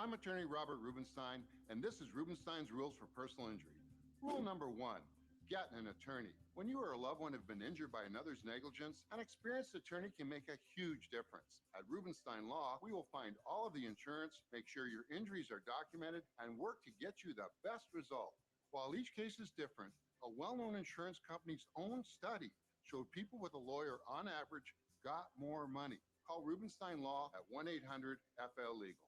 I'm attorney Robert Rubenstein, and this is Rubenstein's Rules for Personal Injury. Rule number 1, get an attorney. When you or a loved one have been injured by another's negligence, an experienced attorney can make a huge difference. At Rubenstein Law, we will find all of the insurance, make sure your injuries are documented, and work to get you the best result. While each case is different, a well-known insurance company's own study showed people with a lawyer on average got more money. Call Rubenstein Law at 1-800-FL-LEGAL.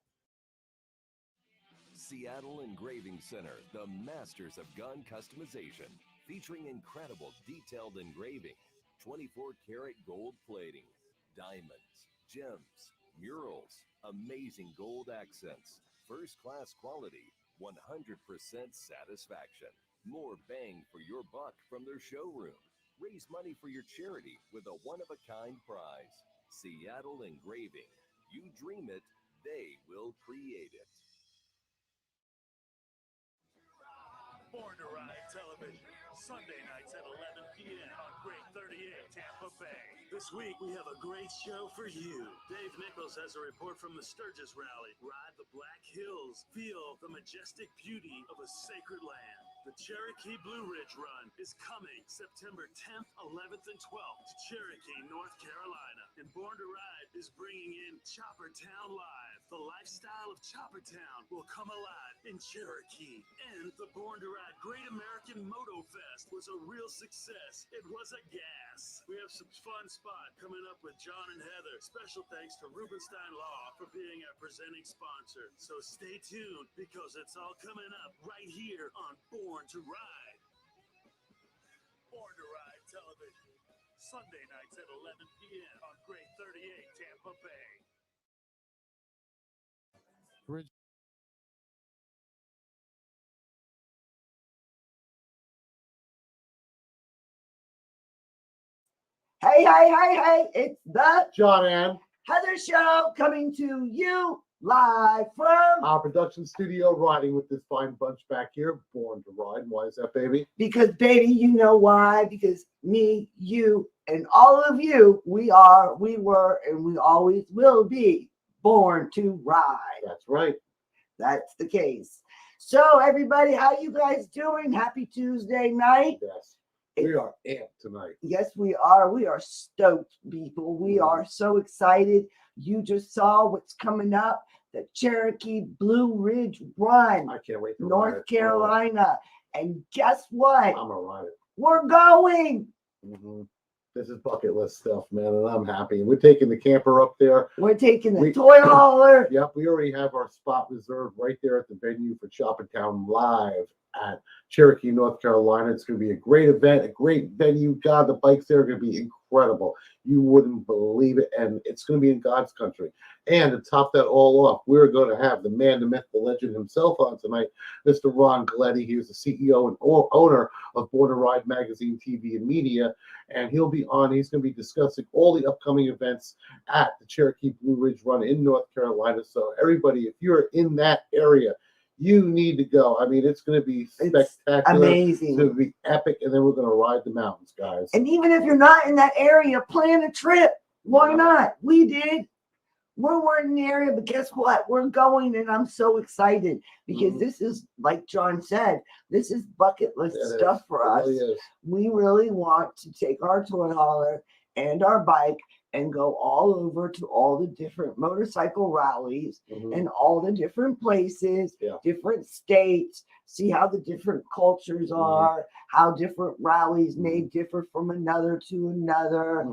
Seattle Engraving Center, the masters of gun customization, featuring incredible detailed engraving, 24-karat gold plating, diamonds, gems, murals, amazing gold accents, first-class quality, 100% satisfaction. More bang for your buck from their showroom. Raise money for your charity with a one-of-a-kind prize. Seattle Engraving. You dream it, they will create it. Born to Ride Television, Sunday nights at 11 p.m. on Great 38 Tampa Bay. This week, we have a great show for you. Dave Nichols has a report from the Sturgis Rally. Ride the Black Hills. Feel the majestic beauty of a sacred land. The Cherokee Blue Ridge Run is coming September 10th, 11th, and 12th to Cherokee, North Carolina. And Born to Ride is bringing in Chopper Town Live. The lifestyle of Chopper Town will come alive in Cherokee. And the Born to Ride Great American Moto Fest was a real success. It was a gas. We have some fun spot coming up with John and Heather. Special thanks to Rubenstein Law for being our presenting sponsor. So stay tuned because it's all coming up right here on Born to Ride. Born to Ride Television. Sunday nights at 11 p.m. on Great 38 Tampa Bay. Hey, it's the John and Heather Show coming to you live from our production studio, riding with this fine bunch back here, Born to Ride. Why is that, baby? Because, baby, you know why? Because me, you, and all of you, we were, and we always will be born to ride. That's right. That's the case. So, everybody, how you guys doing? Happy Tuesday night. Yes. We are amped tonight. Yes, we are. We are stoked, people. We are so excited. You just saw what's coming up. The Cherokee Blue Ridge Run. I can't wait to North Carolina. And guess what? I'm going to ride it. We're going. Mm-hmm. This is bucket list stuff, man, and I'm happy. We're taking the camper up there. We're taking the toy hauler. Yep, we already have our spot reserved right there at the venue for Chopper Town Live at Cherokee, North Carolina. It's going to be a great event, a great venue. God, the bikes there are going to be incredible. You wouldn't believe it, and it's going to be in God's country. And to top that all off, we're going to have the man, the myth, the legend himself on tonight, Mr. Ron Collett. He is the CEO and owner of Born to Ride Magazine, TV, and Media, and he'll be on. He's going to be discussing all the upcoming events at the Cherokee Blue Ridge Run in North Carolina. So everybody, if you're in that area, you need to go. I mean, it's going to be spectacular. Amazing. It's going to be epic, and then we're going to ride the mountains, guys. And even if you're not in that area, plan a trip. Why not? We did. We weren't in the area, but guess what? We're going, and I'm so excited because this is, like John said, this is bucket list stuff for us. We really want to take our toy hauler and our bike and go all over to all the different motorcycle rallies and all the different places, different states, see how the different cultures are, how different rallies may differ from another to another.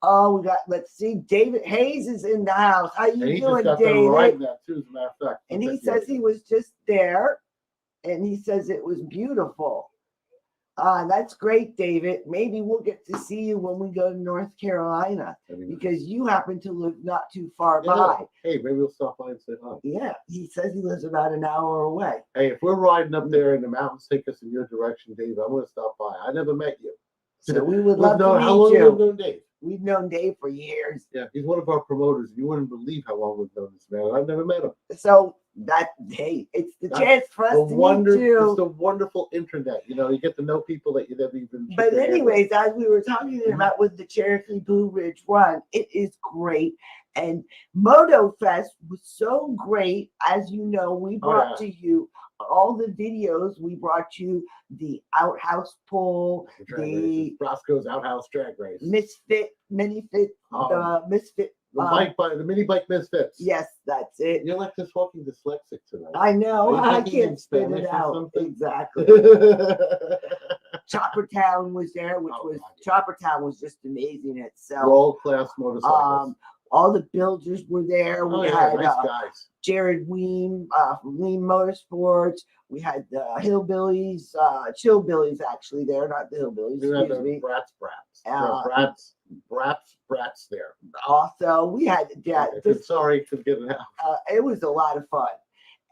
Oh, we got, let's see, David Hayes is in the house. How you doing, David? That too, as a matter of fact. And he says he was just there, and he says it was beautiful. That's great, David. Maybe we'll get to see you when we go to North Carolina because you happen to live not too far by. Hey, maybe we'll stop by and say hi. Yeah, he says he lives about an hour away. Hey, if we're riding up there and the mountains take us in your direction, Dave, I'm going to stop by. I never met you. So we would love to meet how long you. have we known Dave? We've known Dave for years. Yeah, he's one of our promoters. You wouldn't believe how long we've known this man. I've never met him. So it's the chance for us to meet you. It's the wonderful internet. You know, you get to know people that you never even. But anyways, as we were talking about with the Cherokee Blue Ridge Run, it is great. And Moto Fest was so great. As you know, we brought to you all the videos. We brought you the outhouse pull, the Roscoe's outhouse drag race, Misfit, Minifit, Misfit. The mini bike misfits. Yes, that's it. You're like this walking dyslexic tonight. I know. I can't spit it out. Exactly. Chopper Town was there, Chopper Town was just amazing itself. World class motorcycles. All the builders were there. We had nice guys. Jared Weem from Weem Motorsports. We had the Hillbillies, Chillbillies actually there, not the Hillbillies. We had the Brats there. Also, we had sorry to get it out. It was a lot of fun,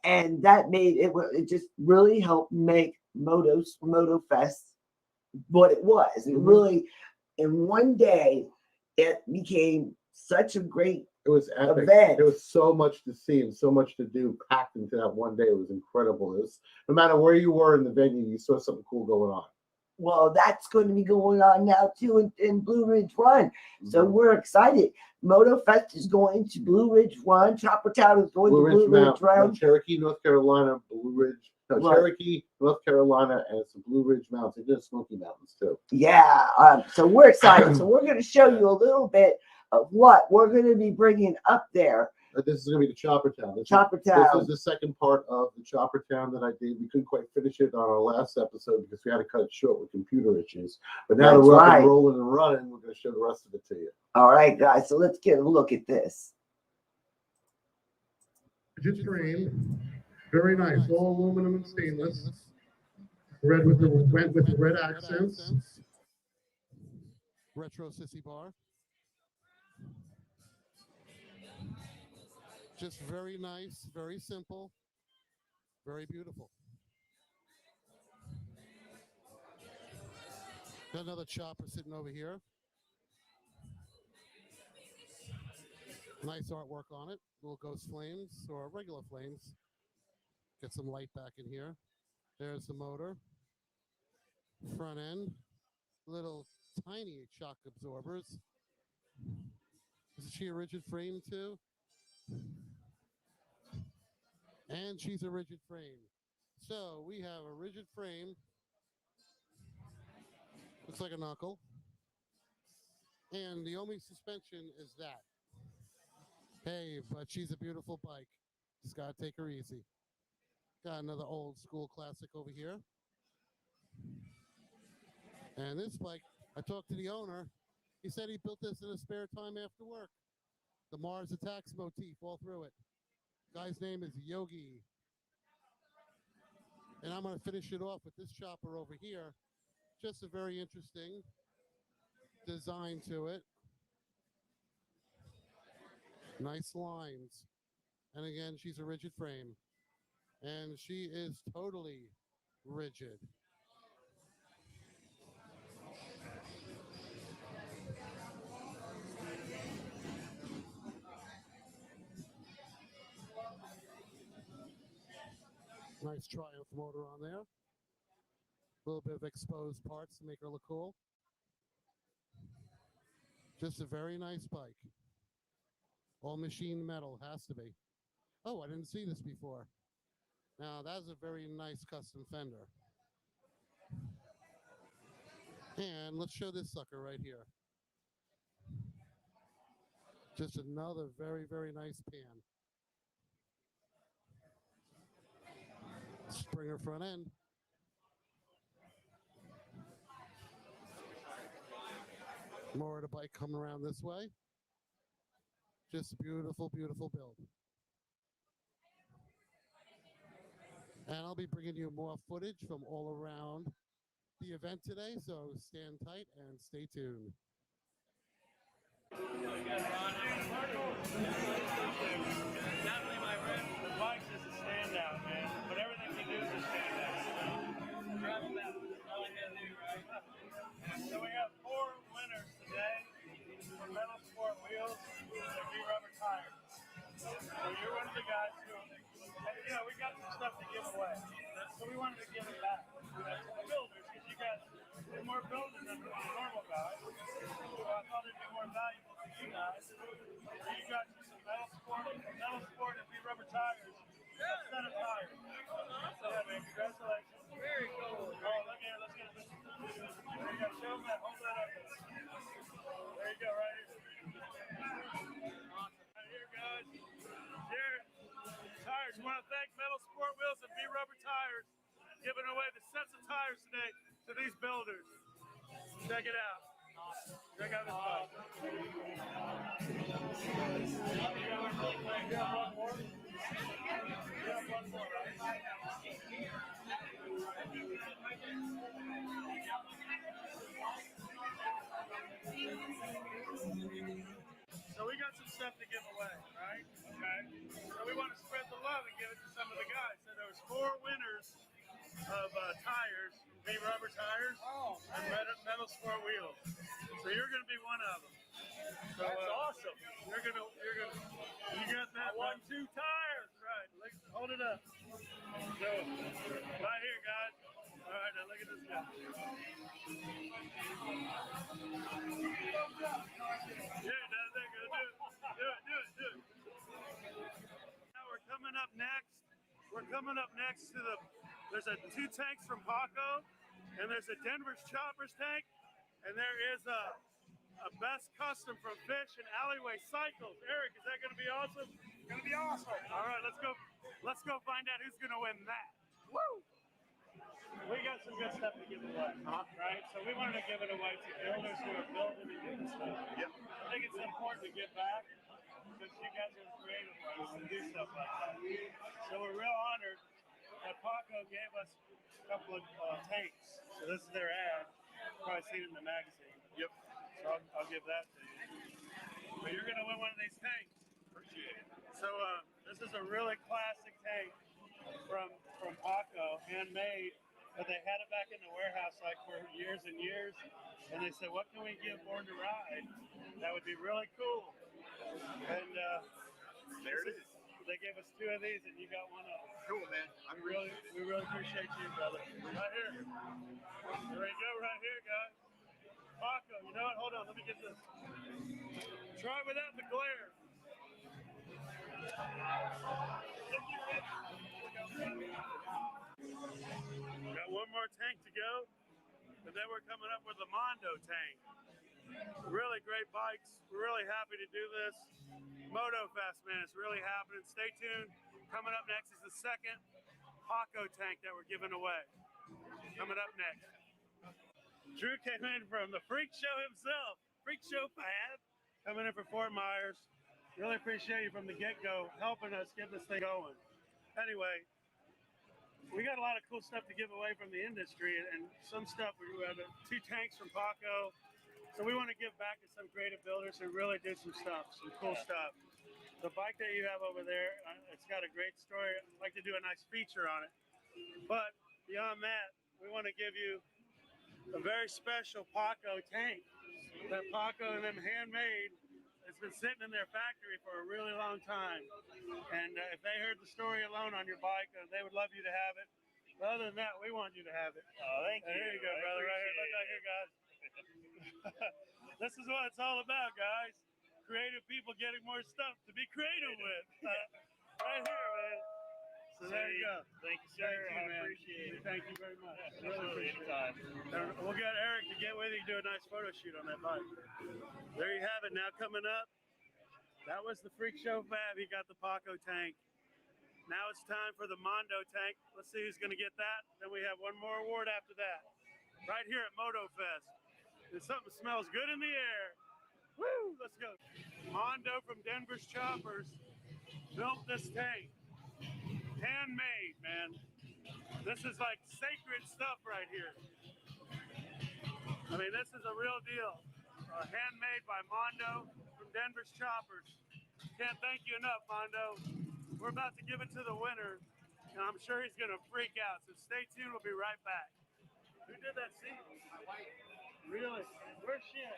and that made it just really helped make Moto Fest what it was. It really, in one day, it became such a great epic event. There was so much to see and so much to do packed into that one day. It was incredible. It was, no matter where you were in the venue, you saw something cool going on. Well, that's going to be going on now too in Blue Ridge Run. So we're excited. Moto Fest is going to Blue Ridge Run. Chopper Town is going to Blue Ridge Run. Cherokee, North Carolina, Blue Ridge. Cherokee, North Carolina, and some Blue Ridge Mountains. They did Smoky Mountains too. Yeah. So we're excited. So we're going to show you a little bit of what we're going to be bringing up there. This is going to be the Chopper Town. This is the second part of the Chopper Town that I did. We couldn't quite finish it on our last episode because we had to cut it short with computer issues. But now that we're up and rolling and running, we're going to show the rest of it to you. All right, guys. So let's get a look at this. Rigid frame, very nice, all aluminum and stainless. Red with the red accents. Retro sissy bar. Just very nice, very simple, very beautiful. Got another chopper sitting over here. Nice artwork on it. Little ghost flames or regular flames. Get some light back in here. There's the motor. Front end. Little tiny shock absorbers. Is she a rigid frame too? And she's a rigid frame. So we have a rigid frame. Looks like a knuckle. And the only suspension is that. Hey, but she's a beautiful bike. Just gotta take her easy. Got another old school classic over here. And this bike, I talked to the owner. He said he built this in his spare time after work. The Mars Attacks motif all through it. Guy's name is Yogi. And I'm going to finish it off with this chopper over here. Just a very interesting design to it. Nice lines. And again, she's a rigid frame. And she is totally rigid. Nice Triumph motor on there. A little bit of exposed parts to make her look cool. Just a very nice bike. All machined metal, has to be. Oh, I didn't see this before. Now, that's a very nice custom fender. And let's show this sucker right here. Just another very, very nice pan. Springer front end. More of the bike coming around this way. Just a beautiful, beautiful build. And I'll be bringing you more footage from all around the event today, so stand tight and stay tuned. Definitely, my friend. The bike's just a standout, man. But everything we do is a standout. Driving that was all I gotta do, right? So we got 4 winners today for Metal Sport wheels and their V-rubber tires. So you're one of the guys who, and, we got some stuff to give away. So we wanted to give it back to the builders, because you guys do more building than the normal guys. So I thought it'd be more valuable to you guys. So you got Metal Sport and B Rubber Tires. A set of tires. Yeah, man, congratulations. Very cool. Oh, look here, let's get this. There you go, show them that, hold that up. There you go, right here. Awesome. Right here, guys. Jared, tires. We want to thank Metal Sport Wheels and B Rubber Tires giving away the sets of tires today to these builders. Check it out. Check out this bike. So we got some stuff to give away, right? Okay. So we want to spread the love and give it to some of the guys. So there was 4 winners of tires, B Rubber Tires, and Metal Sport Wheels. So you're going to be one of them. So, that's awesome. You got that. I won 2 tires. Right. Hold it up. So, right here, guys. All right, now look at this guy. Yeah, that's it. Do it. Now we're coming up next. To there's 2 tanks from Paco, and there's a Denver's Choppers tank, and there is a best custom from Fish and Alleyway Cycles. Eric, is that going to be awesome? It's going to be awesome. All right, let's go find out who's going to win that. Woo! We got some good stuff to give away, right? So we wanted to give it away to builders who are building and doing stuff. Yep. I think it's important to give back because you guys are creative ones and do stuff like that. So we're real honored that Paco gave us a couple of tanks. So this is their ad. You've probably seen it in the magazine. Yep. So I'll give that to you. But you're going to win one of these tanks. Appreciate it. So this is a really classic tank from Paco, handmade. But they had it back in the warehouse like for years and years. And they said, what can we give Born to Ride? That would be really cool. And there it is. They gave us 2 of these and you got one of them. Cool, man. We really appreciate you, brother. Right here. There we go, right here, guys. Paco, you know what? Hold on, let me get this. Try without the glare. Got one more tank to go, and then we're coming up with the Mondo Tank. Really great bikes. We're really happy to do this. Moto Fest, man, it's really happening. Stay tuned. Coming up next is the second Paco tank that we're giving away. Coming up next. Drew came in from the Freak Show himself. Freak Show Fab. Coming in for Fort Myers. Really appreciate you from the get-go helping us get this thing going. Anyway, we got a lot of cool stuff to give away from the industry, and some stuff, we have 2 tanks from Paco. So we want to give back to some creative builders who really do some stuff, some cool stuff. The bike that you have over there, it's got a great story. I'd like to do a nice feature on it. But beyond that, we want to give you a very special Paco tank that Paco and them handmade. It's been sitting in their factory for a really long time. And if they heard the story alone on your bike, they would love you to have it. But other than that, we want you to have it. Oh, thank you. There you go, brother. Right here. Look right here, guys. This is what it's all about, guys. Creative people getting more stuff to be creative with. Right here, man. So there you go. Thank you, sir. Thank you, man. Appreciate it. Thank you very much. Absolutely, anytime. We'll get Eric to get with you and do a nice photo shoot on that bike. There you have it. Now coming up, that was the Freak Show Fab. He got the Paco tank. Now it's time for the Mondo tank. Let's see who's going to get that. Then we have one more award after that. Right here at Moto Fest. And something smells good in the air. Woo! Let's go. Mondo from Denver's Choppers built this tank. Handmade, man. This is like sacred stuff right here. I mean, this is a real deal. Handmade by Mondo from Denver's Choppers. Can't thank you enough, Mondo. We're about to give it to the winner, and I'm sure he's going to freak out. So stay tuned. We'll be right back. Who did that seat? My wife. Really? Where's she at?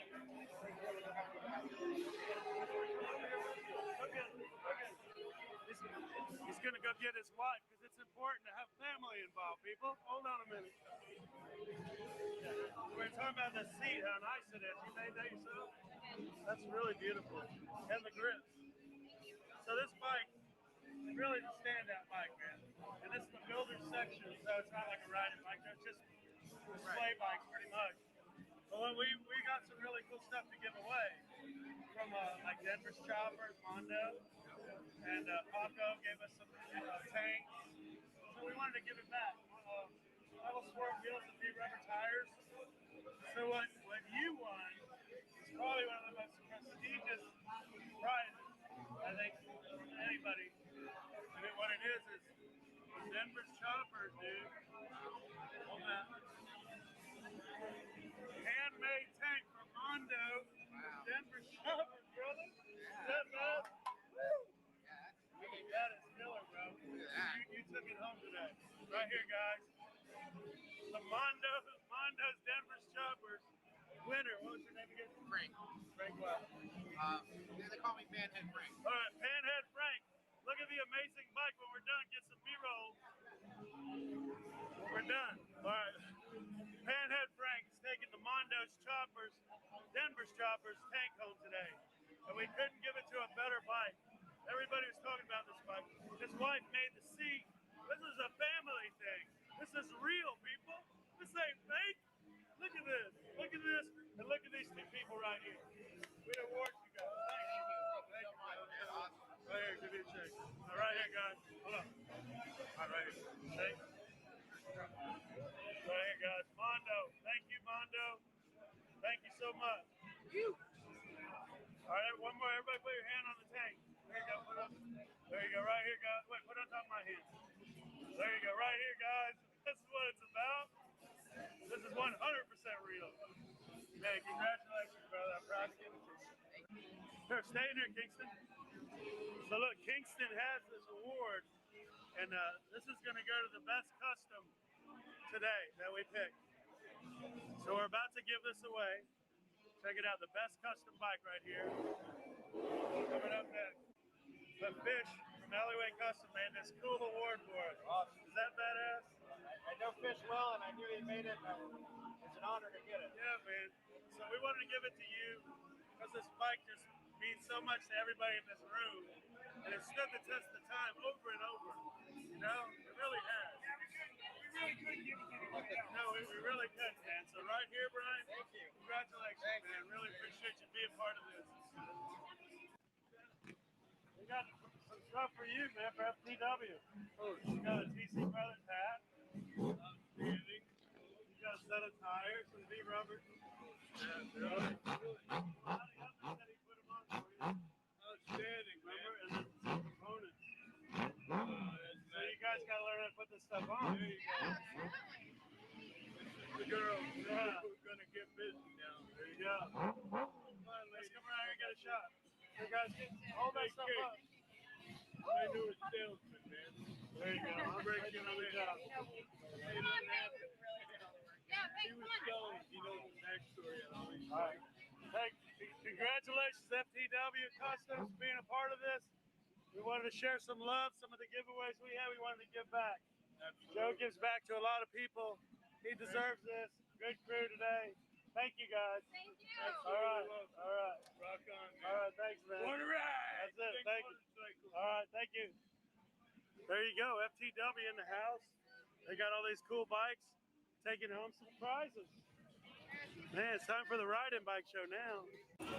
He's going to go get his wife because it's important to have family involved, people. Hold on a minute. We're talking about the seat, how nice it is. You made that yourself? That's really beautiful. And the grips. So this bike really the standout bike, man. And this is the builder section, so it's not like a riding bike. It's just display bikes, pretty much. But when we got some really cool stuff to give away from like Denver's Chopper, Mondo, and Paco gave us some tanks. So we wanted to give it back. Metal Swerve wheels and V-rubber tires. So what you won is probably one of the most prestigious prizes, I think, from anybody. I mean, what it is Denver's Chopper, dude. Hold that. Handmade tank from Mondo. Denver's Chopper, brother. That man. Woo! That is killer, bro. You took it home today. Right here, guys. The Mondo's Denver's Choppers winner. What was your name again? Frank. Frank what? They call me Panhead Frank. All right, Panhead Frank. Look at the amazing bike. When we're done, get some B-roll. When we're done. All right. Panhead Frank is taking the Mondo's Choppers, Denver's Choppers tank home today. And we couldn't give it to a better bike. Everybody was talking about this bike. His wife made the seat. This is a family thing. This is real, people. This ain't fake. Look at this. Look at this. And look at these two people right here. We award you guys. Thank you. Thank you, brother. Right here, give me a check. All right here, guys. Hold on. All right, right here. Thank you. Right here, guys. Mondo. Thank you, Mondo. Thank you so much. All right, one more. Everybody put your hand on the tank. There you go. Put up. There you go. Right here, guys. Wait, put it on top of my hand. There you go. Right here, guys. This is what it's about. This is 100% real. Man, congratulations, brother. I'm proud to give it to you. Here, stay in here, Kingston. So look, Kingston has this award, and this is going to go to the best custom today that we picked. So we're about to give this away. Check it out, the best custom bike right here. Coming up next. The Fish from Alleyway Custom made this cool award for us. Awesome. Is that badass? I know Fish well, and I knew he made it. It's an honor to get it. Yeah, man. So we wanted to give it to you because this bike just means so much to everybody in this room. And it stood the test of time over and over. You know, it really has. No, we really could, man. So right here, Brian. Thank you. Congratulations, Thank man. Really appreciate you being part of this. We got some stuff for you, man, for FTW. Oh, you got a TC Brothers hat. Outstanding. You got a set of tires, some V-rubber. Yeah, really. Said he put them on for you. Outstanding, remember? And then some components. So you guys got to learn how to put this stuff on. There you go. The girl. Yeah. We're going to get busy now. There you go. Let's come around here and get a shot. Hey guys, hold that stuff up. I knew a salesman, man. There you go. I'm breaking another job. Hey, nothing happened. He was selling. He knows the backstory and all these. All right. Hey, congratulations, FTW Customs, being a part of this. We wanted to share some love. Some of the giveaways we had, we wanted to give back. Absolutely. Joe gives back to a lot of people. He deserves this. Good crew today. Thank you, guys. Thank you. All right. All right. Rock on, man. All right. Thanks, man. What a ride. That's it. Thank you. All right. Thank you. There you go. FTW in the house. They got all these cool bikes. Taking home some prizes. Man, it's time for the riding bike show now. All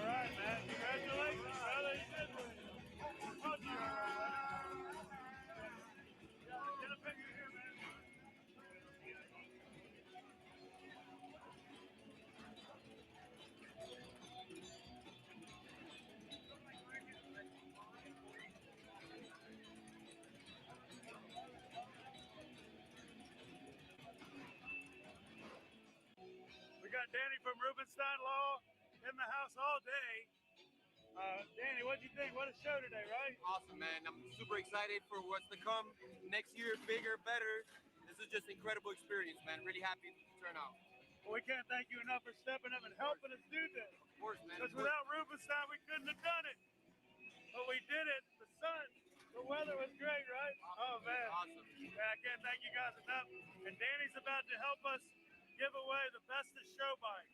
right, man. Congratulations, brother. You did it. Told you. Get a picture here, man. We got Danny from Rubenstein Law in the house all day. Danny, what'd you think? What a show today, right? Awesome, man. I'm super excited for what's to come next year, bigger, better. This is just an incredible experience, man. Really happy to turn out. Well, we can't thank you enough for stepping up and helping us do this. Of course, man. Because without Rubenstein, we couldn't have done it. But we did it. The sun, the weather was great, right? Oh, man. Awesome. Yeah, I can't thank you guys enough. And Danny's about to help us give away the bestest show bike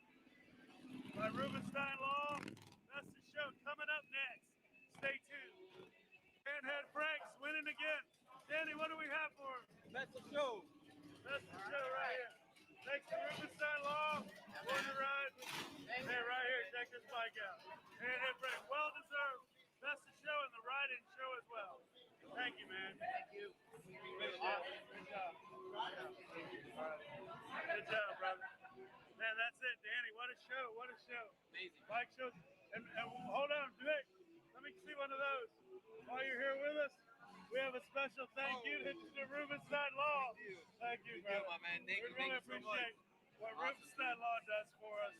by Rubenstein Law. Bestest show coming up next. Stay tuned. Danny, what do we have for him? That's the show. That's the show right here. Thanks to Rubenstein Law. Born to ride. Hey, right here, check this bike out. And Frank, well deserved. Best of show and the riding show as well. Thank you, man. Thank you. Good job. Good job. Good job, brother. Man, that's it, Danny. What a show. What a show. Amazing. Bike shows. And hold on, Vic. Let me see one of those. While you're here with us, we have a special thank you to Rubenstein Law. Thank you, brother. My man. Thank We you. really Thank you so much. appreciate what Rubenstein Law does for us.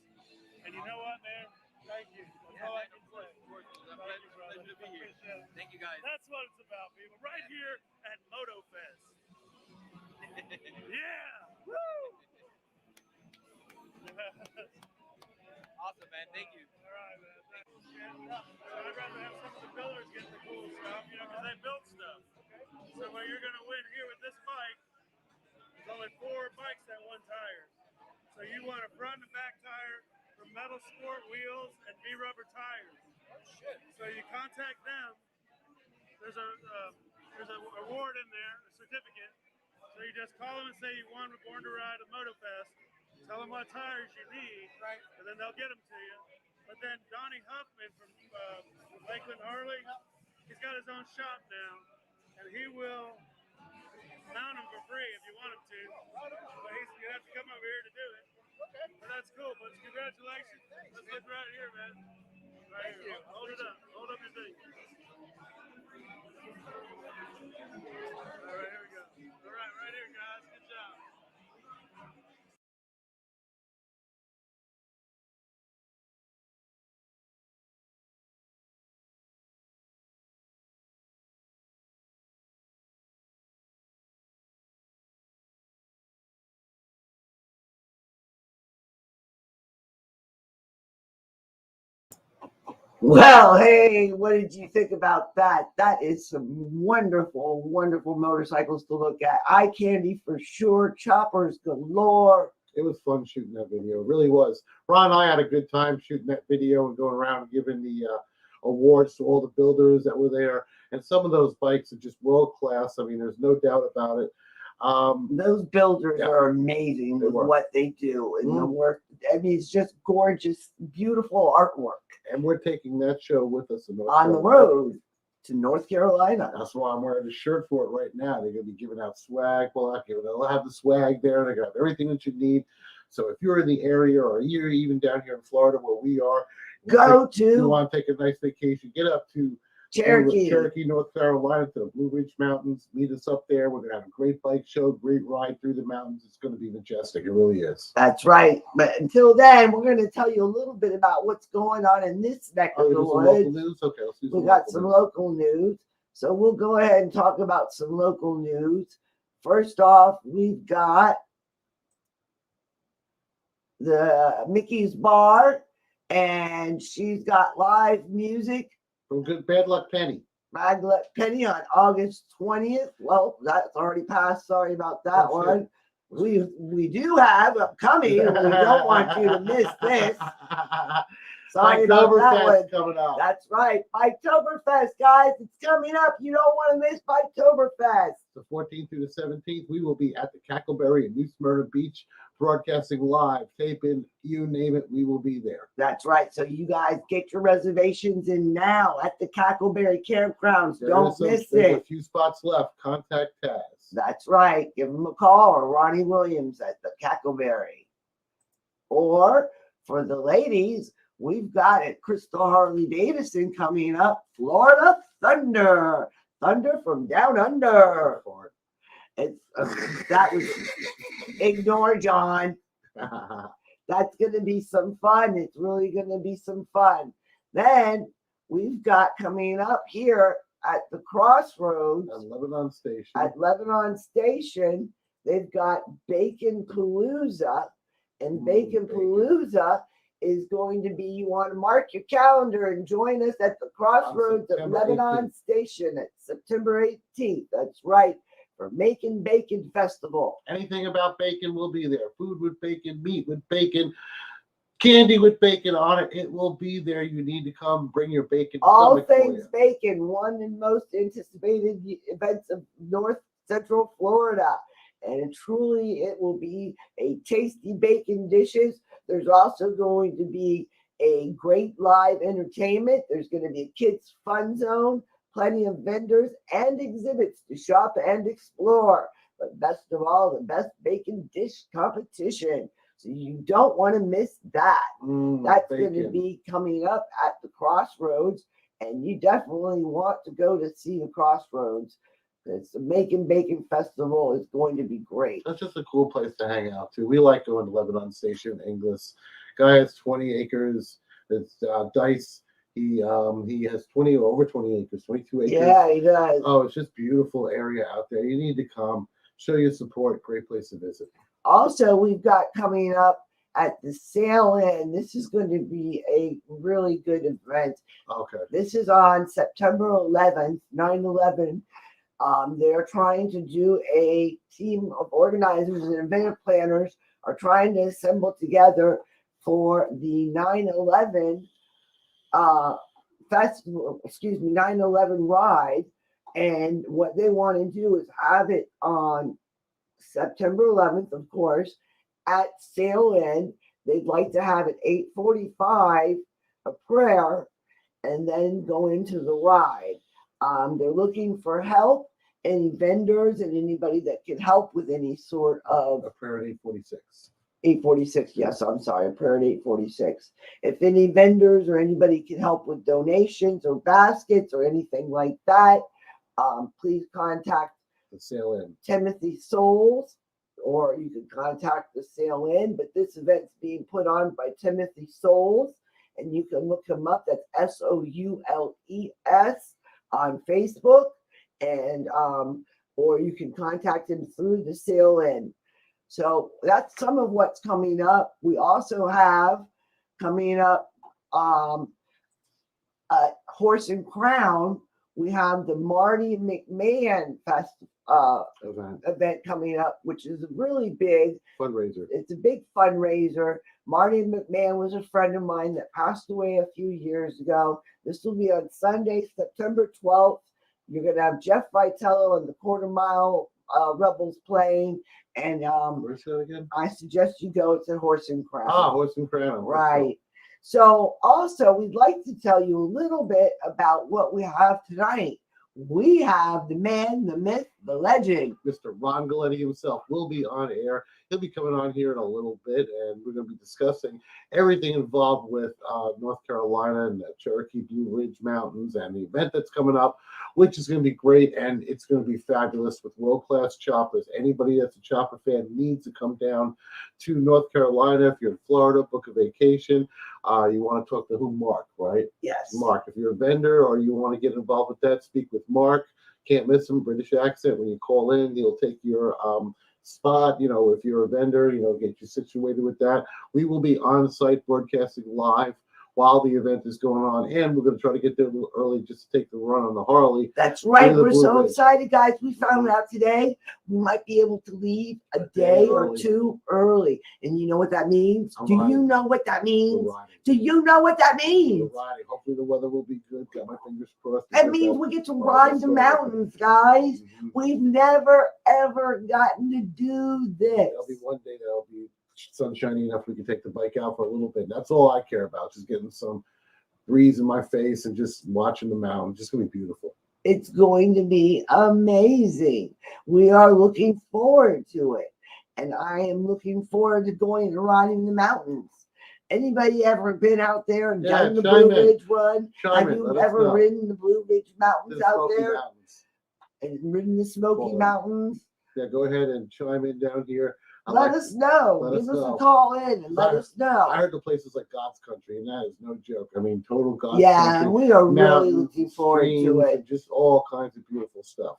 And you know what, man? Thank you. That's all I can say. It's a pleasure to be here. Appreciate it. Thank you, guys. That's what it's about, people. Right here at Moto Fest. Yeah! Woo! Awesome, man. Thank you. All right, man. I'd rather have some of the builders get the cool stuff, you know, because they built stuff. So what you're going to win here with this bike is only 4 bikes at one tire. So you want a front and back tire from Metal Sport wheels and V-rubber tires. Oh, shit. So you contact them. There's a award in there, a certificate. So you just call them and say you won Born to Ride at Moto Fest. Tell them what tires you need, right? And then they'll get them to you. But then Donnie Huffman from Lakeland Harley, he's got his own shop now, and he will mount them for free if you want him to. But you have to come over here to do it. Okay. But that's cool. But congratulations. Let's look right here, man. Right here. Hold it up. Hold up your thing. All right, here we go. All right, right here, guys. Good job. Well, hey, what did you think about that? That is some wonderful, wonderful motorcycles to look at. Eye candy for sure, choppers galore. It was fun shooting that video. It really was. Ron and I had a good time shooting that video and going around and giving the awards to all the builders that were there. And some of those bikes are just world class. I mean, there's no doubt about it. Those builders are amazing with what they do and the work. I mean, it's just gorgeous, beautiful artwork. And we're taking that show with us on the road to North Carolina. That's why I'm wearing a shirt for it right now. They're going to be giving out swag. Well, they'll have the swag there. They're going to have everything that you need. So if you're in the area or you're even down here in Florida where we are, you want to take a nice vacation, get up to Cherokee, North Carolina, to the Blue Ridge Mountains. Meet us up there. We're going to have a great bike show, great ride through the mountains. It's going to be majestic. It really is. That's right. But until then, we're going to tell you a little bit about what's going on in this neck of the woods. Local news? Okay, let's do some got some local news. So we'll go ahead and talk about some local news. First off, we've got the Mickey's Bar, and she's got live music from Bad Luck Penny. Bad Luck Penny on August 20th. Well, that's already passed. Sorry about that one. We do have upcoming, and we don't want you to miss this. Sorry about that one. Coming up. That's right. Biketoberfest, guys. It's coming up. You don't want to miss Biketoberfest. The 14th through the 17th, we will be at the Cackleberry in New Smyrna Beach, broadcasting live, taping, you name it, we will be there. That's right. So you guys get your reservations in now at the Cackleberry Campgrounds. Don't miss it. There's a few spots left. Contact Taz. That's right. Give them a call, or Ronnie Williams at the Cackleberry. Or for the ladies, we've got it. Crystal Harley Davidson coming up. Florida Thunder. Thunder from down under. It's that was ignore John. That's gonna be some fun. It's really gonna be some fun. Then we've got coming up here at the Crossroads at Lebanon Station. At Lebanon Station, they've got Bacon Palooza, and Bacon Palooza is going to be, you want to mark your calendar and join us at the Crossroads at Lebanon Station at September 18th. That's right, for Making Bacon Festival. Anything about bacon will be there. Food with bacon, meat with bacon, candy with bacon on it. It will be there. You need to come. Bring your bacon. All things bacon. One of the most anticipated events of North Central Florida. And truly, it will be a tasty bacon dishes. There's also going to be a great live entertainment. There's going to be a kids fun zone, plenty of vendors and exhibits to shop and explore. But best of all, the best bacon dish competition. So you don't want to miss that. That's going to be coming up at the Crossroads, and you definitely want to go to see the Crossroads. It's the Macon Bacon Festival is going to be great. That's just a cool place to hang out too. We like going to Lebanon Station, Inglis. Guy has 20 acres. It's Dice. He has over 20 acres, 22 acres. Yeah, he does. Oh, it's just beautiful area out there. You need to come. Show your support. Great place to visit. Also, we've got coming up at the Sail Inn. This is going to be a really good event. Okay. This is on September 11th, 9/11. They're trying to do a team of organizers and event planners are trying to assemble together for the 9/11 festival, 9/11 ride. And what they want to do is have it on September 11th, of course, at Sail Inn. They'd like to have at 8:45 a prayer and then go into the ride. They're looking for help, any vendors and anybody that can help with any sort of a prayer at 8:46. 8:46. Yes, I'm sorry. A prayer at 8:46. If any vendors or anybody can help with donations or baskets or anything like that, please contact the Sail Inn, Timothy Souls, or you can contact the Sail Inn. But this event's being put on by Timothy Souls, and you can look him up. That's SOULES on Facebook, and or you can contact him through the Sail Inn. So that's some of what's coming up. We also have coming up Horse and Crown. We have the Marty Mcmahon event coming up, which is a really big fundraiser. It's a big fundraiser. Marty Mcmahon was a friend of mine that passed away a few years ago. This will be on Sunday, September 12th. You're going to have Jeff Vitello and the Quarter Mile Rebels playing. And where's that again? I suggest you go to Horse and Crown. Horse and Crown. Right. So also, we'd like to tell you a little bit about what we have tonight. We have the man, the myth, the legend. Mr. Ron Galletti himself will be on air. He'll be coming on here in a little bit, and we're going to be discussing everything involved with North Carolina and the Cherokee Blue Ridge Mountains and the event that's coming up, which is going to be great, and it's going to be fabulous with world-class choppers. Anybody that's a chopper fan needs to come down to North Carolina. If you're in Florida, book a vacation. You want to talk to who? Mark, right? Yes. Mark. If you're a vendor or you want to get involved with that, speak with Mark. Can't miss him. British accent. When you call in, he'll take your spot. If you're a vendor, get you situated with that. We will be on site broadcasting live while the event is going on, and we're going to try to get there a little early just to take the run on the Harley. That's right. We're so excited, guys. We found out today we might be able to leave a day or two early. And you know what that means? Do you know what that means? Do you know what that means? Hopefully the weather will be good. Got my fingers crossed. That means we get to ride the mountains, guys. Mm-hmm. We've never, ever gotten to do this. There'll be one day that'll be sunshiny enough we can take the bike out for a little bit. That's all I care about, just getting some breeze in my face and just watching the mountains. Just gonna be beautiful. It's going to be amazing. We are looking forward to it, and I am looking forward to going and riding the mountains. Anybody ever been out there and done the Blue Ridge Run? Have you ever ridden the Blue Ridge Mountains out there? And ridden the Smoky Mountains? Yeah, go ahead and chime in down here. Let us know. Give us a call in and let us know. I heard the places like God's Country, and that is no joke. I mean, total God's Country. Yeah, we are really looking forward to it. Just all kinds of beautiful stuff.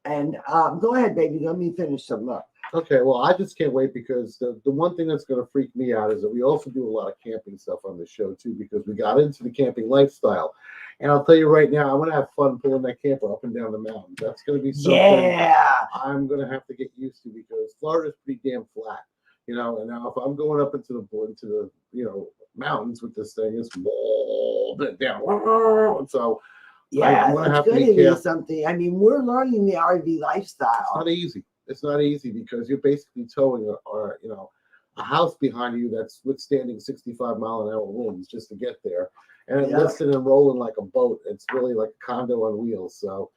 And go ahead, baby. Let me finish some up. Okay, well, I just can't wait because the one thing that's going to freak me out is that we also do a lot of camping stuff on the show, too, because we got into the camping lifestyle. And I'll tell you right now, I'm going to have fun pulling that camper up and down the mountain. That's going to be something I'm going to have to get used to because Florida's pretty damn flat, and now if I'm going up into the mountains with this thing, it's all bit down. So Yeah, I'm gonna it's have to going be to be careful. something. I mean, we're learning the RV It's lifestyle. not easy. It's not easy because you're basically towing a house behind you that's withstanding 65-mile-an-hour winds just to get there, and it Yeah. lifts it and rolling like a boat. It's really like a condo on wheels. So,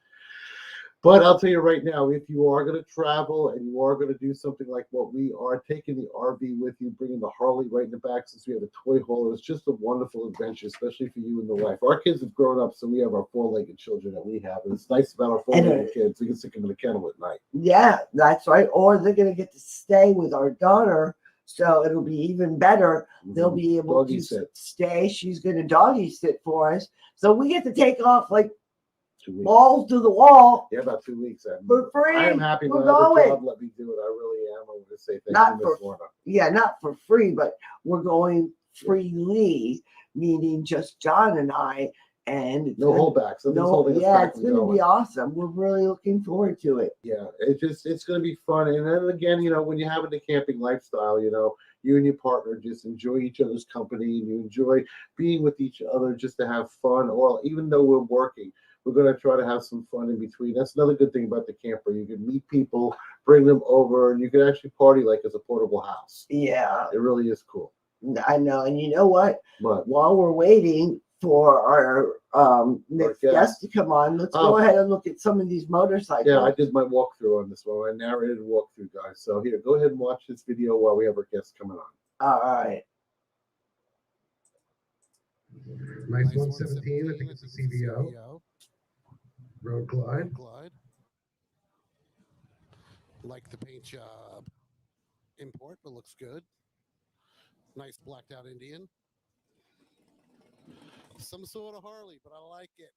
but I'll tell you right now, if you are going to travel and you are going to do something like what we are, taking the RV with you, bringing the Harley right in the back since we have a toy hauler, it's just a wonderful adventure, especially for you and the wife. Our kids have grown up, so we have our four-legged children that we have, and it's nice about our four-legged kids. We can stick them in the kennel at night. Yeah, that's right. Or they're going to get to stay with our daughter, so it'll be even better. They'll be able Doggy to sit. stay. She's going to doggy sit for us, so we get to take off like 2 weeks. balls to the wall Yeah, about 2 weeks. for free. I am happy We're whenever going. job let me do it. I really am. I'm going to say thank Not you, Miss for- Warner. Yeah, not for free, but we're going freely, meaning just John and I. And it's No gonna- holdbacks. Nothing's no, holding us yeah, back it's from going to going. be awesome. We're really looking forward to it. Yeah, it's going to be fun. And then again, when you're having the camping lifestyle, you and your partner just enjoy each other's company and you enjoy being with each other just to have fun. Or even though we're working, we're going to try to have some fun in between. That's another good thing about the camper. You can meet people, bring them over, and you can actually party like it's a portable house. Yeah, It really is cool. I know. And you know what? But While we're waiting for our next guest to come on, let's go ahead and look at some of these motorcycles. yeah, I did my walkthrough on this one. I narrated a walkthrough, guys. So here, go ahead and watch this video while we have our guests coming on. All right. Nice 117. I think it's a CVO. Road Glide. Like the paint job. Import, but looks good. Nice blacked out Indian. Some sort of Harley, but I like it.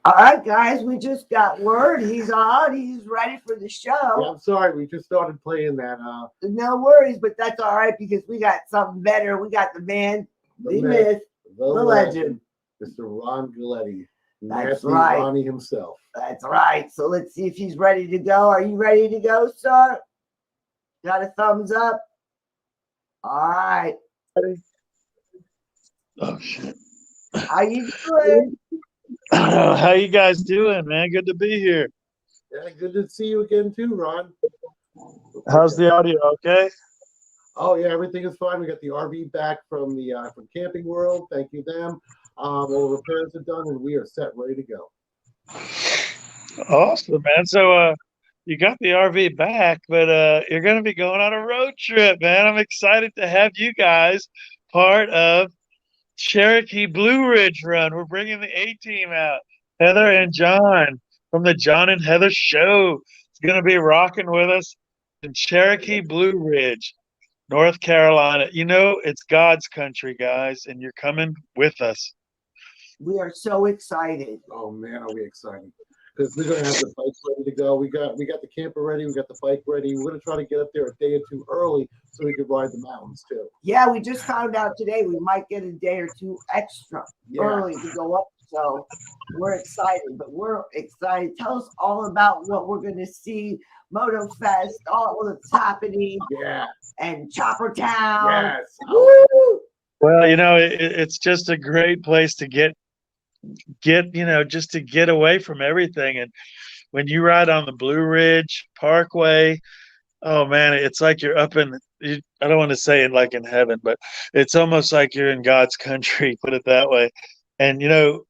All right, guys, we just got word. He's on. He's ready for the show. Yeah, I'm sorry. We just started playing that. No worries, but that's all right because we got something better. We got the man, the myth, the legend. Mr. Ron Galletti. That's Nasty right. Ronnie himself. That's right. So let's see if he's ready to go. Are you ready to go, sir? Got a thumbs up? All right. Oh shit. How you doing? How you guys doing, man? Good to be here. Yeah, good to see you again too, Ron. How's the audio? Okay. Oh yeah, everything is fine. We got the RV back from Camping World. Thank you them. All the repairs are done and we are set, ready to go. Awesome, man. So you got the RV back, but you're gonna be going on a road trip, man. I'm excited to have you guys part of Cherokee Blue Ridge Run. We're bringing the A-team out. Heather and John from the John and Heather Show is gonna be rocking with us in Cherokee Blue Ridge, North Carolina. It's God's country, guys, and you're coming with us. We are so excited. Oh man, are we excited? Because we're gonna have the bikes ready to go. We got the camper ready, we got the bike ready. We're gonna try to get up there a day or two early so we can ride the mountains too. Yeah, we just found out today we might get a day or two extra early to go up. So we're excited, but we're excited. Tell us all about what we're going to see, Moto Fest, all that's happening. Yeah. And Chopper Town. Yes. Woo! Well, it's just a great place to get just to get away from everything. And when you ride on the Blue Ridge Parkway, oh man, it's like you're up in, I don't want to say it like in heaven, but it's almost like you're in God's country, put it that way. And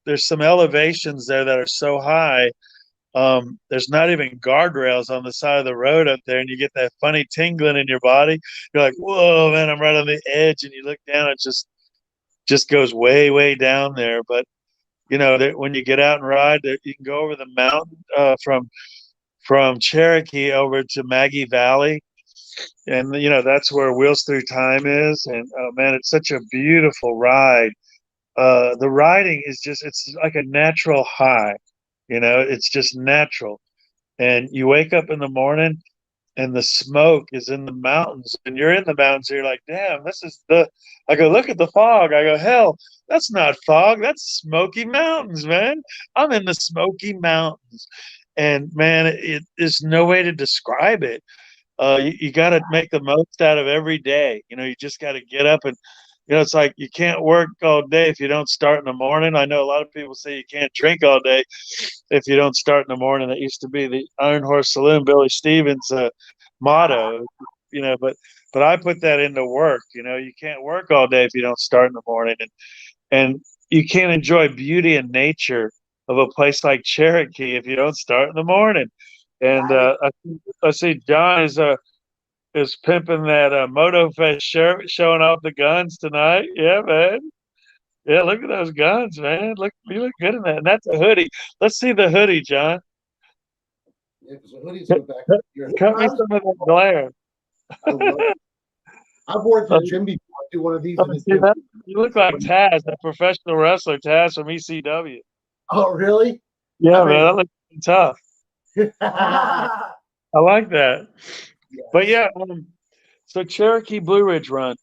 there's some elevations there that are so high. There's not even guardrails on the side of the road up there, and you get that funny tingling in your body. You're like, whoa, man, I'm right on the edge, and you look down, it just goes way, way down there. But when you get out and ride, you can go over the mountain from Cherokee over to Maggie Valley, and that's where Wheels Through Time is. And oh man, it's such a beautiful ride. The riding is it's like a natural high. It's just natural. And you wake up in the morning and the smoke is in the mountains, and you're in the mountains. So you're like, damn, I go, look at the fog. I go, hell, that's not fog. That's Smoky Mountains, man. I'm in the Smoky Mountains. And man, there's no way to describe it. You got to make the most out of every day. You just got to get up and, it's like you can't work all day if you don't start in the morning. I know a lot of people say you can't drink all day if you don't start in the morning. That used to be the Iron Horse Saloon, Billy Stevens' motto, but I put that into work. You can't work all day if you don't start in the morning, and you can't enjoy beauty and nature of a place like Cherokee if you don't start in the morning. And I see John is pimping that Moto Fest shirt, showing off the guns tonight. Yeah, man. Yeah, look at those guns, man. You look good in that. And that's a hoodie. Let's see the hoodie, John. Yeah, because the hoodies are back here. Cut me some of that glare. I've worked in the gym before. I do one of these. You look like Taz, that professional wrestler, Taz from ECW. Oh, really? Yeah, man, that looks tough. I like that. Yes. But yeah, so Cherokee Blue Ridge Run,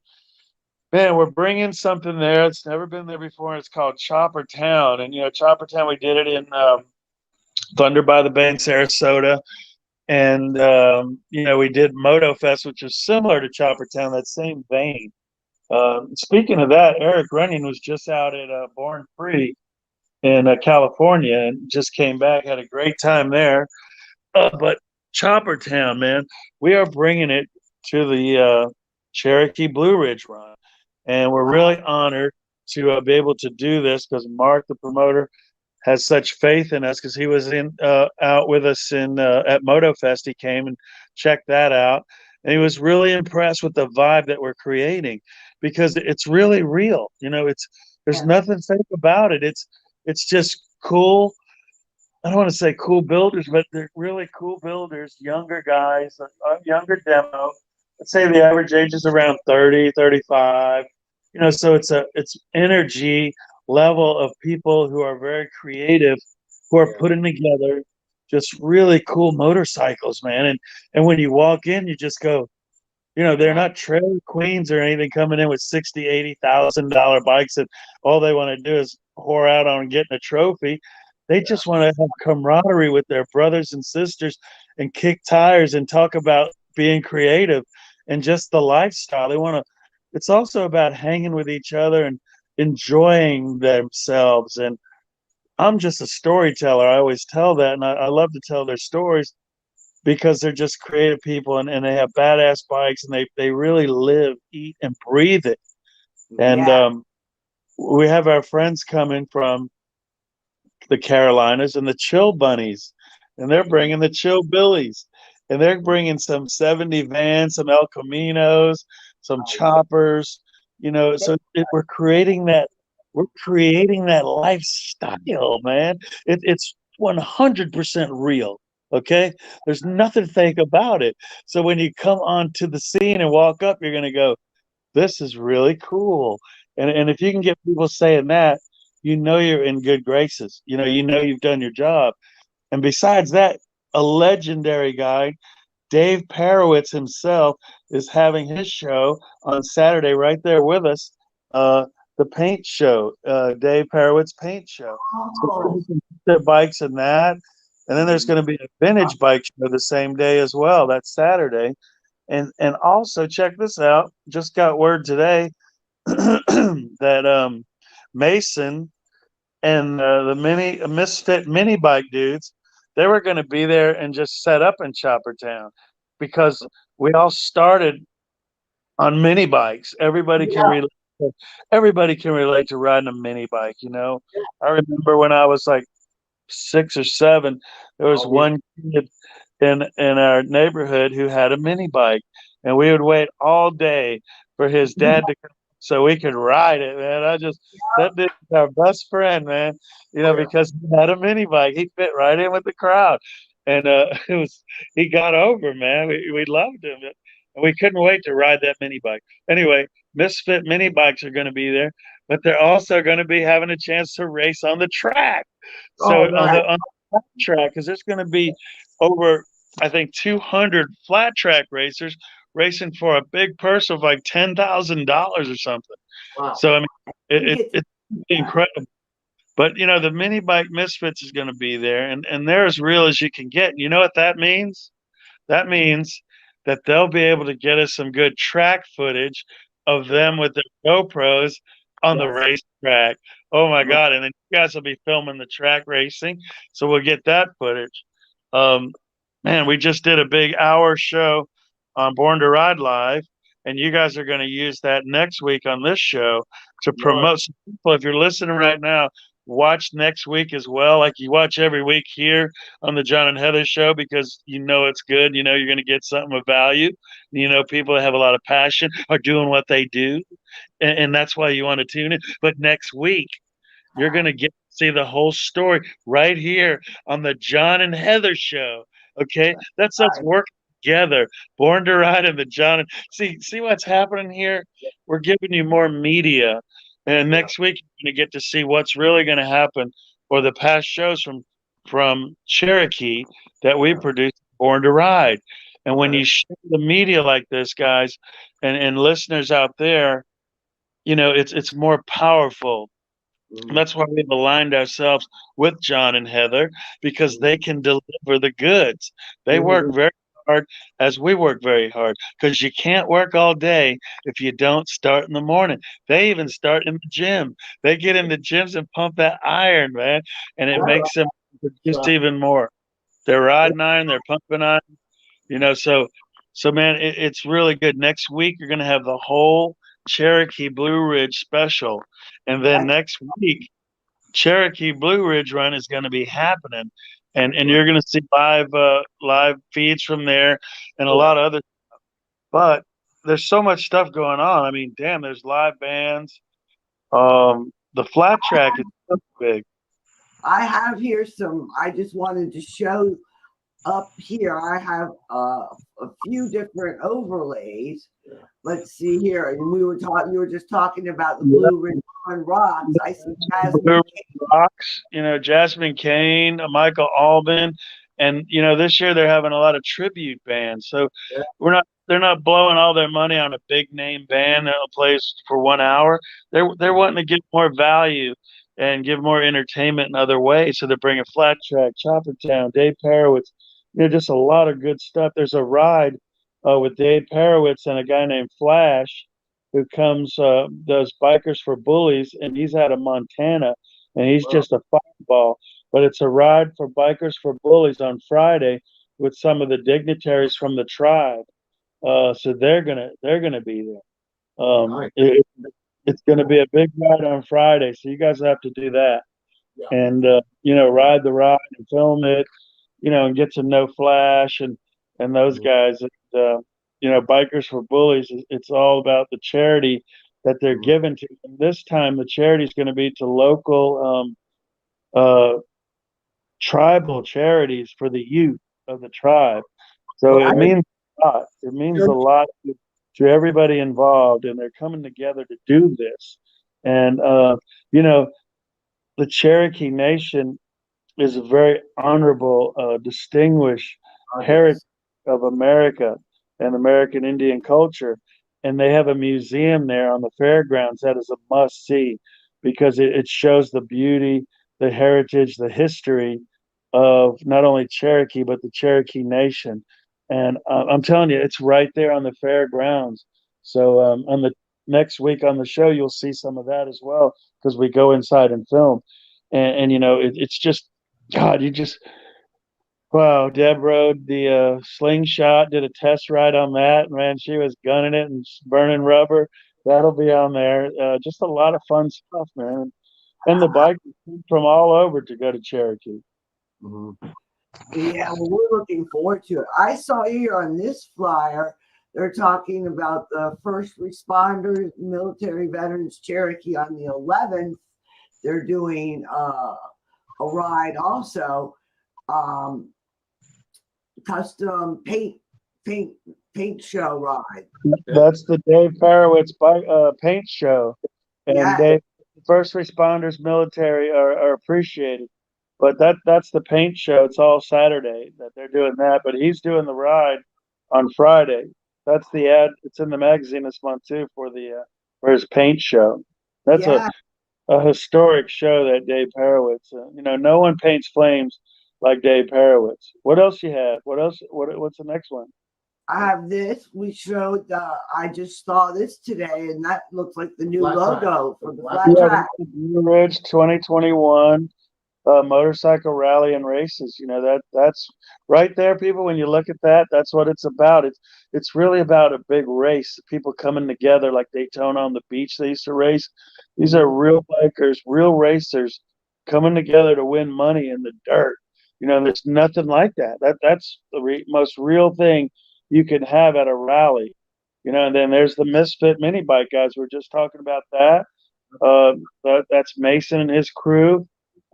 man, we're bringing something there. It's never been there before. It's called Chopper Town, and Chopper Town. We did it in Thunder by the Bay in Sarasota, and we did Moto Fest, which is similar to Chopper Town, that same vein. Speaking of that, Eric Runyon was just out at Born Free in California and just came back, had a great time there. But Chopper Town, man, we are bringing it to the Cherokee Blue Ridge Run. And we're really honored to be able to do this because Mark, the promoter, has such faith in us because he was out with us at Moto Fest. He came and checked that out. And he was really impressed with the vibe that we're creating because it's really real. There's nothing fake about it. It's just cool. I don't want to say cool builders, but they're really cool builders, younger guys, younger demo. Let's say the average age is around 30, 35. So it's energy level of people who are very creative, who are putting together just really cool motorcycles, man. And when you walk in, you just go, they're not trailer queens or anything coming in with $60,000, $80,000 bikes and all they want to do is whore out on getting a trophy. They just want to have camaraderie with their brothers and sisters and kick tires and talk about being creative and just the lifestyle. It's also about hanging with each other and enjoying themselves. And I'm just a storyteller. I always tell that. And I love to tell their stories because they're just creative people and they have badass bikes and they really live, eat, and breathe it. And we have our friends coming from the Carolinas and the Chill Bunnies, and they're bringing the Chill Billies, and they're bringing some 70 vans, some El Caminos, some choppers, so we're creating that lifestyle, man. It's 100% real. Okay. There's nothing fake about it. So when you come onto the scene and walk up, you're going to go, this is really cool. And if you can get people saying that, you're in good graces. You've done your job. And besides that, a legendary guy, Dave Parowitz himself, is having his show on Saturday right there with us, the paint show, Dave Parowitz paint show. So their bikes and that. And then there's going to be a vintage bike show the same day as well. That's Saturday. And also check this out. Just got word today that Mason and the Misfit mini bike dudes, they were going to be there and just set up in Chopper Town because we all started on mini bikes. Everybody can relate to riding a mini bike. I remember when I was like 6 or 7, there was one kid in our neighborhood who had a mini bike, and we would wait all day for his dad to come so we could ride it, man. That dude was our best friend, man, because he had a mini bike. He fit right in with the crowd. And he got over, man. We loved him. And we couldn't wait to ride that mini bike. Anyway, Misfit mini bikes are going to be there, but they're also going to be having a chance to race on the track. So on the track, because there's going to be over, I think, 200 flat track racers racing for a big purse of like $10,000 or something. Wow. So I mean, it's incredible. But the mini bike Misfits is going to be there, and they're as real as you can get. You know what that means? That means that they'll be able to get us some good track footage of them with their GoPros on the racetrack. Oh my God. And then you guys will be filming the track racing. So we'll get that footage. Man, we just did a big hour show on Born to Ride Live, and you guys are going to use that next week on this show to promote some people. If you're listening right now, watch next week as well, like you watch every week here on the John and Heather show, because you know it's good. You know you're going to get something of value. You know people that have a lot of passion are doing what they do, and that's why you want to tune in. But next week, you're going to get to see the whole story right here on the John and Heather show. Okay, that's us working together. Born to Ride and the John. See what's happening here. We're giving you more media, and next week you're going to get to see what's really going to happen, or the past shows from Cherokee that we produced. Born to Ride, and when you share the media like this, guys, and listeners out there, you know it's more powerful. That's why we've aligned ourselves with John and Heather, because they can deliver the goods. They work very hard, as we work very hard, because you can't work all day if you don't start in the morning. They even start in the gym. They get in the gyms and pump that iron, man, and it makes them produce even more. They're riding iron, they're pumping iron, you know. So man, it's really good. Next week, you're going to have the whole Cherokee Blue Ridge special. And then next week, Cherokee Blue Ridge Run is going to be happening, and you're going to see live feeds from there and a lot of other stuff. But there's so much stuff going on. I mean, damn, there's live bands. The flat track is so big. I have here I just wanted to show up here. I have a few different overlays. Let's see here. And you were just talking about the Blue Ridge Run Rocks. I see Jasmine Rocks, you know, Jasmine Kane, Michael Albin, and you know, this year they're having a lot of tribute bands. So they're not blowing all their money on a big name band that plays for 1 hour. They're wanting to get more value and give more entertainment in other ways. So they're bringing Flat Track, Chopper Town, Dave Parowitz, you know, just a lot of good stuff. There's a ride with Dave Parowitz and a guy named Flash, who comes, does Bikers for Bullies, and he's out of Montana, and he's just a fireball. But it's a ride for Bikers for Bullies on Friday with some of the dignitaries from the tribe. So they're gonna be there. It's gonna be a big ride on Friday, so you guys have to do that, and you know, ride the ride and film it, you know, and get to know Flash and those guys. You know, Bikers for Bullies, it's all about the charity that they're given to. And this time, the charity is going to be to local tribal charities for the youth of the tribe. So it means a lot. It means a lot to everybody involved, and they're coming together to do this. And, you know, the Cherokee Nation is a very honorable, distinguished heritage of America and American Indian culture. And they have a museum there on the fairgrounds that is a must see, because it shows the beauty, the heritage, the history of not only Cherokee, but the Cherokee Nation. And I'm telling you, it's right there on the fairgrounds. So on the next week on the show, you'll see some of that as well, because we go inside and film. And you know, it's just, God, wow. Deb rode the slingshot, did a test ride on that. Man, she was gunning it and burning rubber. That'll be on there. Just a lot of fun stuff, man. And the bikers from all over to go to Cherokee. Yeah, well, we're looking forward to it. I saw here on this flyer, they're talking about the first responders, military veterans Cherokee on the 11th. They're doing a ride also, custom paint show ride. That's the Dave Parowitz paint show. And first responders, military are appreciated. But that's the paint show. It's all Saturday that they're doing that. But he's doing the ride on Friday. That's the ad. It's in the magazine this month too for his paint show. That's a historic show that Dave Parowitz. You know, no one paints flames like Dave Parowitz. What else you have? What else? What's the next one? I have this. We showed. I just saw this today, and that looks like the new Flat track. logo for the Flat flat Yeah, track. the Blue Ridge 2021 motorcycle rally and races. You know, that's right there, people. When you look at that, that's what it's about. It's really about a big race. People coming together like Daytona on the beach. They used to race. These are real bikers, real racers coming together to win money in the dirt. You know, there's nothing like that. That's the most real thing you can have at a rally. You know, and then there's the Misfit mini bike guys. We're just talking about that. That's Mason and his crew.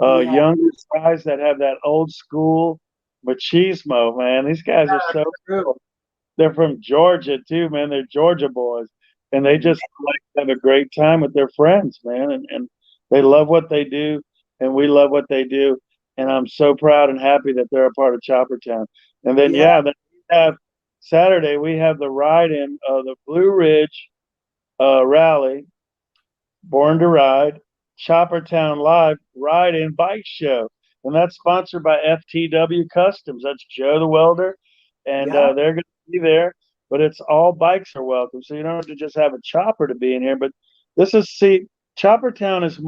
Yeah. Younger guys that have that old school machismo, man. These guys are so cool. They're from Georgia too, man. They're Georgia boys, and they just like to have a great time with their friends, man. And they love what they do, and we love what they do. And I'm so proud and happy that they're a part of Chopper Town. And then then we have Saturday. We have the ride-in of the Blue Ridge Rally, Born to Ride, Chopper Town Live Ride-in Bike Show, and that's sponsored by FTW Customs. That's Joe the welder, and they're going to be there. But it's all bikes are welcome, so you don't have to just have a chopper to be in here. But this is Chopper Town is is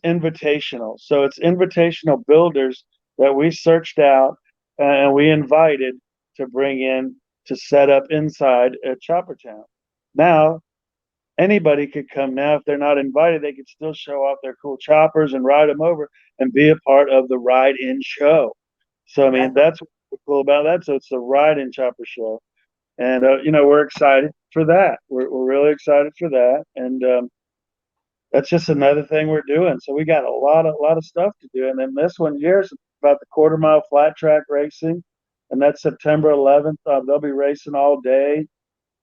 invitational. So it's invitational builders that we searched out and we invited to bring in to set up inside at Chopper Town. Now, anybody could come now. If they're not invited, they could still show off their cool choppers and ride them over and be a part of the ride-in show. So, I mean, that's what's cool about that. So it's the ride-in chopper show. And, we're excited for that. We're really excited for that. And that's just another thing we're doing. So we got a lot of stuff to do. And then this one here is about the quarter-mile flat track racing. And that's September 11th. They'll be racing all day.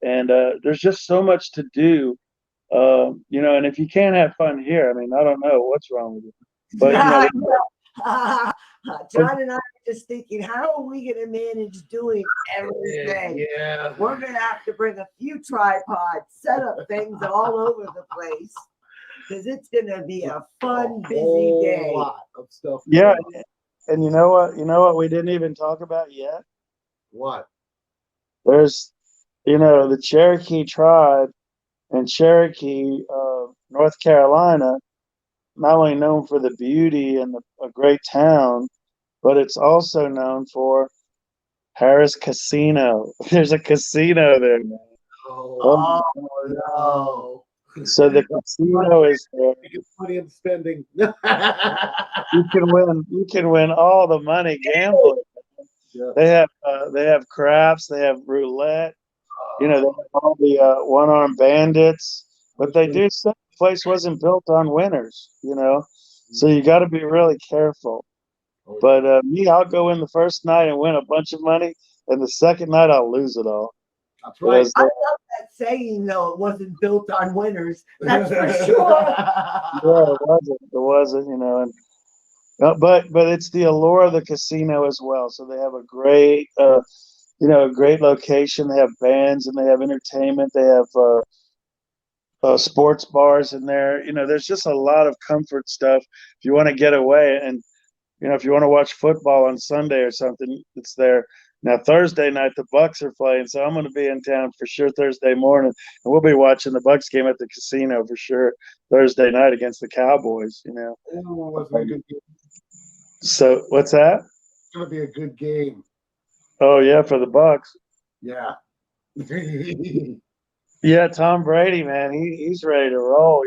And there's just so much to do. And if you can't have fun here, I mean, I don't know what's wrong with you. But John and I are just thinking, how are we going to manage doing everything? Yeah. We're going to have to bring a few tripods, set up things all over the place, because it's going to be a fun, busy day. A lot of stuff. Yeah, and you know what? You know what we didn't even talk about yet? What? There's, the Cherokee tribe in Cherokee, North Carolina, not only known for the beauty and a great town, but it's also known for Harris Casino. There's a casino there, man. Oh no. So the casino is there. Money I'm spending. You can win all the money gambling. Yeah. They have crafts, they have roulette. They have all the one-armed bandits, but they do say the place wasn't built on winners, so you got to be really careful. But I'll go in the first night and win a bunch of money, and the second night I'll lose it all. That's right. I love that saying, though, it wasn't built on winners. That's for sure. Yeah, it wasn't, and but it's the allure of the casino as well. So they have a great a great location. They have bands and they have entertainment. They have sports bars in there. There's just a lot of comfort stuff. If you want to get away and, if you want to watch football on Sunday or something, it's there. Now, Thursday night, the Bucks are playing, so I'm going to be in town for sure Thursday morning. And we'll be watching the Bucks game at the casino for sure Thursday night against the Cowboys, Ooh, that's a good game. So what's that? It's going to be a good game. Oh, yeah, for the Bucks. Yeah. Yeah, Tom Brady, man, he's ready to roll,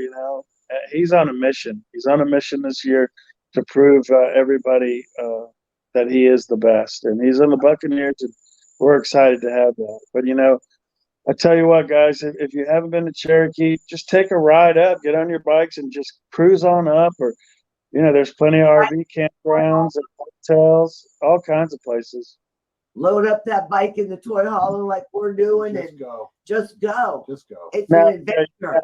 He's on a mission. He's on a mission this year to prove everybody that he is the best. And he's on the Buccaneers, and we're excited to have that. But, I tell you what, guys, if you haven't been to Cherokee, just take a ride up, get on your bikes, and just cruise on up. Or, there's plenty of RV campgrounds and hotels, all kinds of places. Load up that bike in the toy hauler like we're doing, just go. It's an adventure.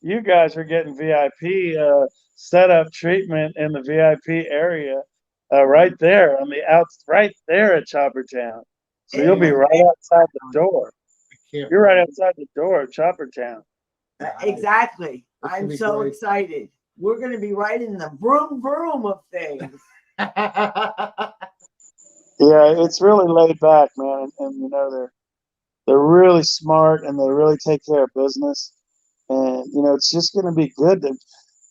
You guys are getting VIP setup treatment in the VIP area, right there right there at Chopper Town. So you'll be right outside the door. You're right outside the door of Chopper Town. Exactly. I'm so excited. We're going to be right in the vroom vroom of things. Yeah, it's really laid back, man, and you know they're really smart and they really take care of business, and you know it's just going to be good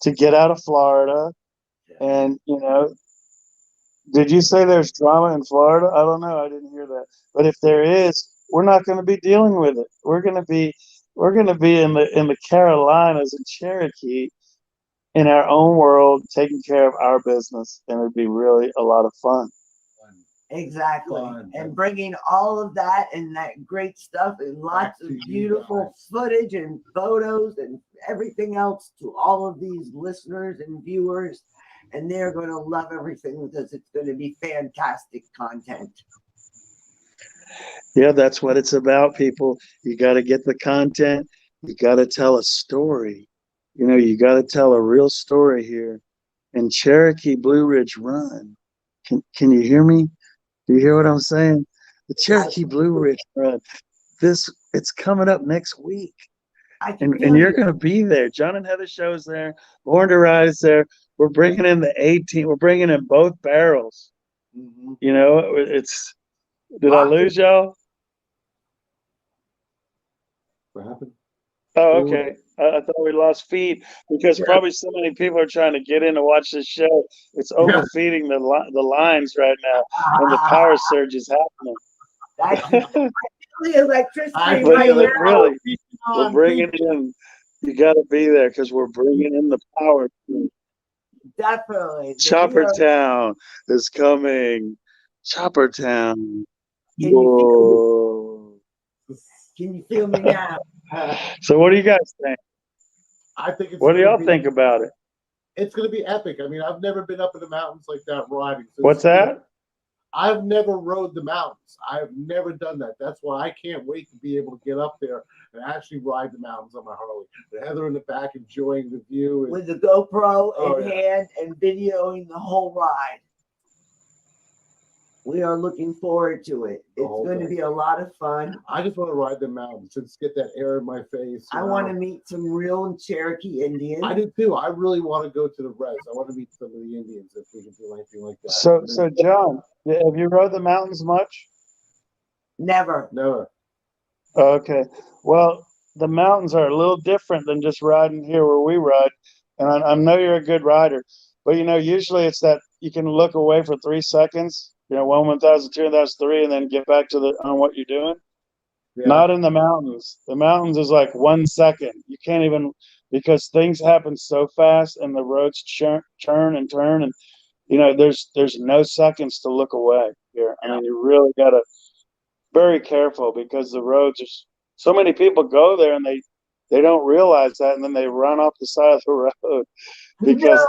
to get out of Florida, and you know, did you say there's drama in Florida? I don't know, I didn't hear that, but if there is, we're not going to be dealing with it. We're going to be in the Carolinas and Cherokee in our own world, taking care of our business, and it'd be really a lot of fun. Exactly. And bringing all of that and that great stuff and lots of beautiful footage and photos and everything else to all of these listeners and viewers. And they're going to love everything because it's going to be fantastic content. Yeah, that's what it's about, people. You got to get the content. You got to tell a story. You know, you got to tell a real story here. And Cherokee Blue Ridge Run. Can you hear me? Do you hear what I'm saying? The Cherokee Blue Ridge Run. It's coming up next week. And you're going to be there. John and Heather show's there. Born to Ride is there. We're bringing in the 18. We're bringing in both barrels. Mm-hmm. You know, it's. Did I lose y'all? What happened? Oh, okay. I thought we lost feed because probably so many people are trying to get in to watch this show. It's overfeeding the lines right now, and the power surge is happening. That's the electricity But right now. really, we're bringing it in. You got to be there because we're bringing in the power. Definitely. Chopper Town is coming. Chopper Town. Can you feel me now? So what do you guys think? I think it's. What do y'all think about it? It's going to be epic. I mean, I've never been up in the mountains like that riding. So What's that? I've never rode the mountains. I've never done that. That's why I can't wait to be able to get up there and actually ride the mountains on my Harley. With Heather in the back enjoying the view. With the GoPro in hand and videoing the whole ride. We are looking forward to it. It's going to be a lot of fun. I just want to ride the mountains, just get that air in my face. I want to meet some real Cherokee Indians. I do too. I really want to go to the res. I want to meet some of the Indians if we can do anything like that. So John, have you rode the mountains much? Never. Okay. Well, the mountains are a little different than just riding here where we ride. And I know you're a good rider, but you know, usually it's that you can look away for 3 seconds. You know, 1, 1,000, 2, 1,003, and then get back to on what you're doing. Yeah. Not in the mountains. The mountains is like 1 second. You can't even, because things happen so fast and the roads turn and turn, and you know, there's no seconds to look away here. I mean, you really gotta very careful because the roads are so many people go there and they don't realize that, and then they run off the side of the road because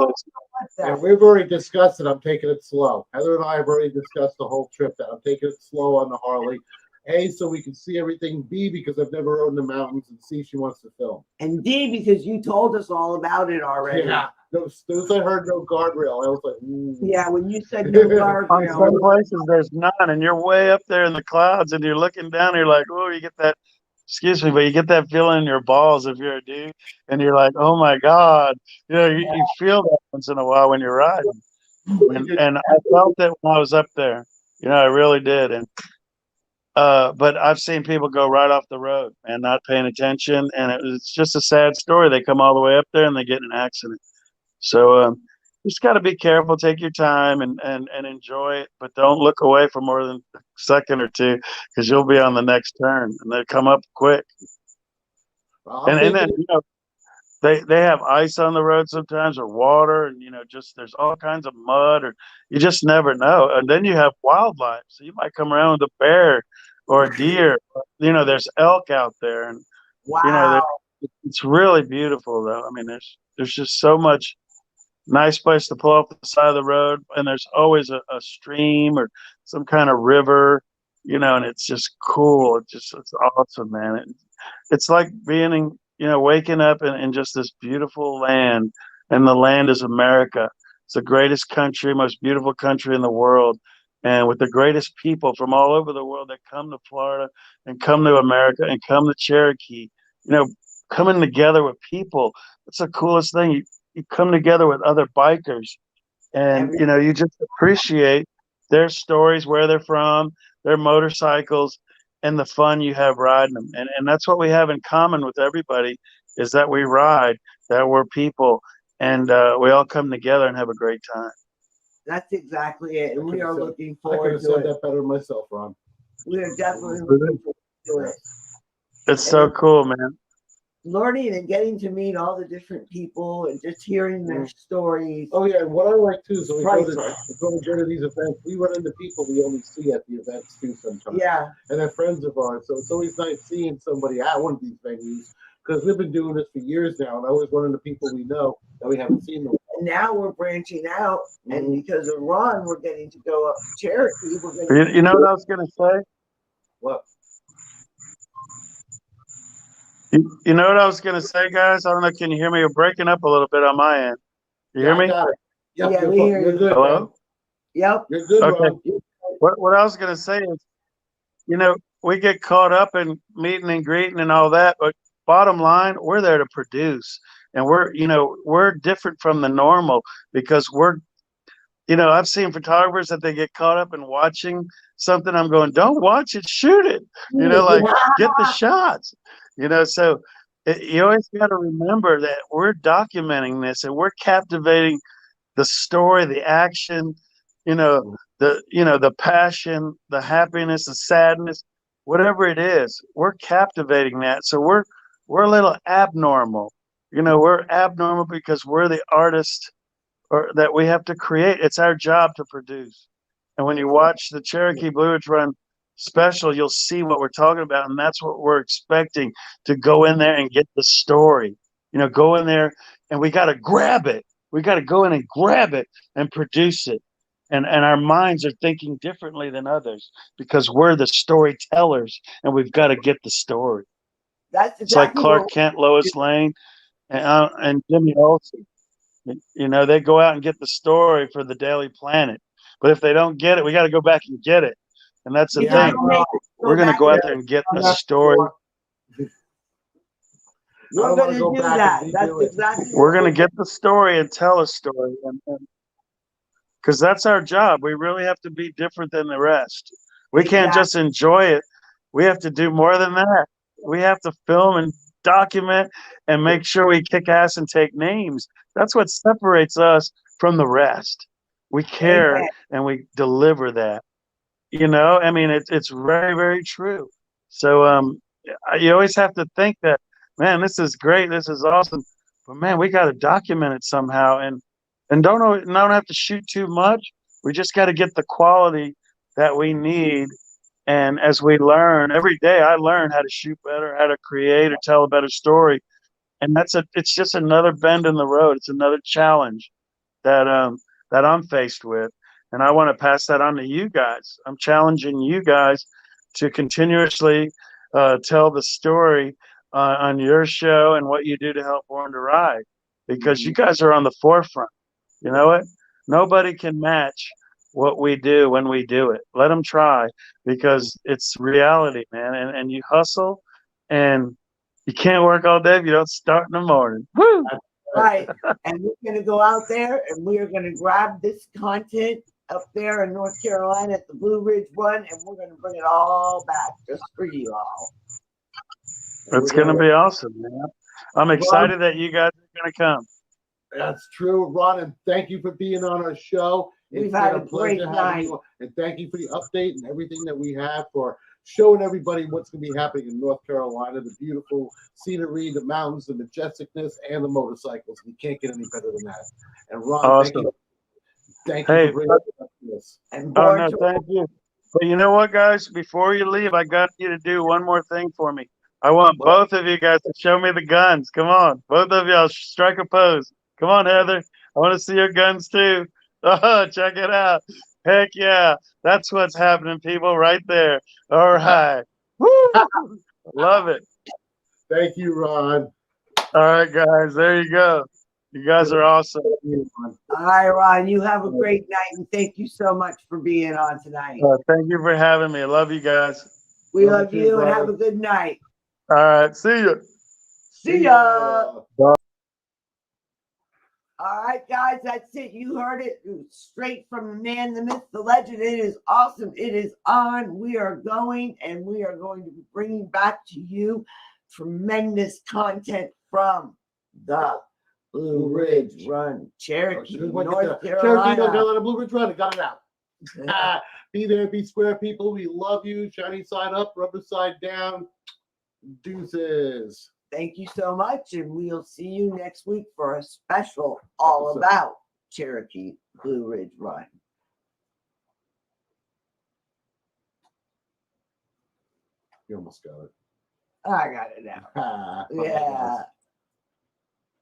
we've already discussed it. I'm taking it slow. Heather and I have already discussed the whole trip that I'm taking it slow on the Harley. A, so we can see everything. B, because I've never rode in the mountains. And C, she wants to film. And D, because you told us all about it already. Yeah. As soon as I heard no guardrail, I was like, ooh. Yeah, when you said no guardrail. On some places there's none, and you're way up there in the clouds, and you're looking down, and you're like, oh, you get that. Excuse me, but you get that feeling in your balls if you're a dude, and you're like, oh my God. You know, you feel that once in a while when you're riding. And I felt it when I was up there. You know, I really did. And but I've seen people go right off the road and not paying attention, and it's just a sad story. They come all the way up there and they get in an accident. So just got to be careful, take your time and enjoy it, but don't look away for more than a second or two, because you'll be on the next turn and they come up quick. And then, you know, they have ice on the road sometimes, or water, and, you know, just there's all kinds of mud, or you just never know. And then you have wildlife. So you might come around with a bear or a deer. You know, there's elk out there. And, you know, it's really beautiful, though. I mean, there's just so much nice place to pull off the side of the road, and there's always a stream or some kind of river, you know, and it's just cool. It's awesome, man. It's like being in, you know, waking up in just this beautiful land, and the land is America. It's the greatest country, most beautiful country in the world, and with the greatest people from all over the world that come to Florida and come to America and come to Cherokee, you know, coming together with people. It's the coolest thing. You come together with other bikers, and you know, you just appreciate their stories, where they're from, their motorcycles, and the fun you have riding them. And that's what we have in common with everybody, is that we ride, that we're people, and we all come together and have a great time. That's exactly it. And we are looking I could forward have to said it. that better myself, Ron. We are definitely looking forward to it. It's so cool, man. Learning and getting to meet all the different people and just hearing their stories. Oh yeah, and what I like too is when we go Priceless. to these events, we run into people we only see at the events too sometimes. Yeah. And they're friends of ours, so it's always nice seeing somebody at one of these venues, because we've been doing this for years now, and I always run into people we know that we haven't seen them. And now we're branching out, and because of Ron, we're getting to go up to Cherokee. We're going You know what I was going to say? What? You know what I was going to say, guys? I don't know. Can you hear me? You're breaking up a little bit on my end. You hear me? I got it. Yep, Yeah, we hear you're you. good. Hello? Man. Yep. You're good, Okay. Ron. What I was going to say is, you know, we get caught up in meeting and greeting and all that, but bottom line, we're there to produce. And we're different from the normal, because I've seen photographers that they get caught up in watching something. I'm going, don't watch it, shoot it. Get the shots. So you always got to remember that we're documenting this, and we're captivating the story, the action, the passion, the happiness, the sadness, whatever it is. We're captivating that. So we're a little abnormal. We're abnormal because we're the artist, or that we have to create. It's our job to produce. And when you watch the Cherokee Blue Ridge Run special, you'll see what we're talking about. And that's what we're expecting, to go in there and get the story. Go in there, and we got to grab it. We got to go in and grab it and produce it. And our minds are thinking differently than others, because we're the storytellers, and we've got to get the story. That's It's like exactly Clark Kent, Lois Lane, and Jimmy Olsen. They go out and get the story for the Daily Planet. But if they don't get it, we got to go back and get it. And that's the thing. We're going to go out there and get the story. We're going to do that. That's exactly. We're going to get the story and tell a story. Because that's our job. We really have to be different than the rest. We can't just enjoy it. We have to do more than that. We have to film and document and make sure we kick ass and take names. That's what separates us from the rest. We care and we deliver that. It's very, very true. So you always have to think that, man, this is great, this is awesome, but man, we got to document it somehow, and don't have to shoot too much. We just got to get the quality that we need. And as we learn every day, I learn how to shoot better, how to create or tell a better story. And it's just another bend in the road. It's another challenge that I'm faced with. And I want to pass that on to you guys. I'm challenging you guys to continuously tell the story on your show and what you do to help Born to Ride, because you guys are on the forefront. You know what? Nobody can match what we do when we do it. Let them try, because it's reality, man. And you hustle, and you can't work all day if you don't start in the morning. Woo! Right. And we're going to go out there, and we are going to grab this content up there in North Carolina at the Blue Ridge Run, and we're going to bring it all back just for you all. It's going to be awesome, man. I'm excited that you guys are going to come. That's true, Ron, and thank you for being on our show. We've had a great night. And thank you for the update and everything that we have for showing everybody what's going to be happening in North Carolina, the beautiful scenery, the mountains, the majesticness, and the motorcycles. We can't get any better than that. And Ron, awesome. Thank you for bringing us up to this. Thank you. But you know what, guys? Before you leave, I got you to do one more thing for me. I want both of you guys to show me the guns. Come on. Both of y'all strike a pose. Come on, Heather. I want to see your guns too. Oh, check it out. Heck yeah. That's what's happening, people, right there. All right. Woo! Love it. Thank you, Ron. All right, guys. There you go. You guys are awesome. All right, Ron. You have a great night, and thank you so much for being on tonight. Thank you for having me. I love you guys. We love you, and have a good night. All right. See ya. See ya. Bye. All right, guys, that's it. You heard it straight from the man, the myth, the legend. It is awesome. It is on. We are going, and we are going to be bringing back to you tremendous content from the Blue Ridge Run, Cherokee, North Cherokee, Carolina. North Carolina, Blue Ridge Run. I got it out. Be there, be square, people. We love you. Shiny side up, rubber side down. Deuces. Thank you so much, and we'll see you next week for a special all about Cherokee Blue Ridge Run. You almost got it. I got it now. Yeah.